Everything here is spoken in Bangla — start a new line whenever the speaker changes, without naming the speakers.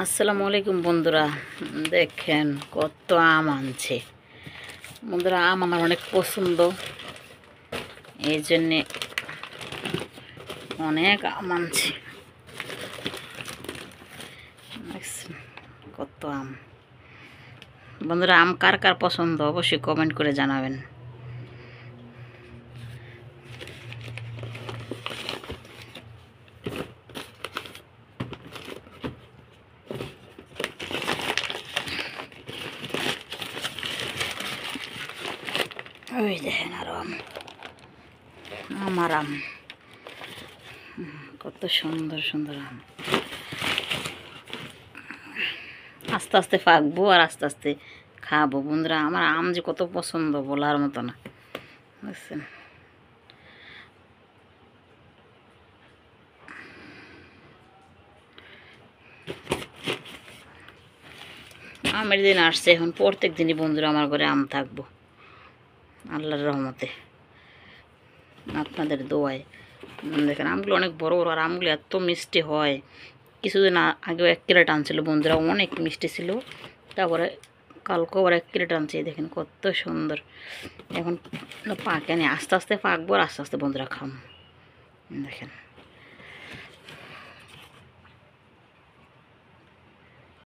আসসালামু আলাইকুম বন্ধুরা, দেখেন কত আম আনছে বন্ধুরা। আম আমার অনেক পছন্দ, এই জন্যে অনেক আম আনছে। দেখছেন কত আম বন্ধুরা। আম কার কার পছন্দ অবশ্যই কমেন্ট করে জানাবেন। ওই দেখেন আরো আম, আমার আম কত সুন্দর সুন্দর আম। আস্তে আস্তে পাকবো আর আস্তে আস্তে খাবো বন্ধুরা। আমার আম যে কত পছন্দ বলার মতো না, বুঝছেন। আমের দিন আসছে, এখন প্রত্যেক দিনই বন্ধুরা আমার ঘরে আম থাকবো আল্লাহর রহমতে, আপনাদের দোয়ায়। দেখেন আমগুলো অনেক বড় বড়, আর আমগুলো এত মিষ্টি হয়। কিছুদিন আগেও 1 ক্যারেট আনছিল বন্ধুরা, অনেক মিষ্টি ছিল। তারপরে কালকে আবার 1 ক্যারেট আনছে। দেখেন কত সুন্দর। এখন পাকেনি, আস্তে আস্তে পাকবো আর আস্তে আস্তে বন্ধুরা খাম। দেখেন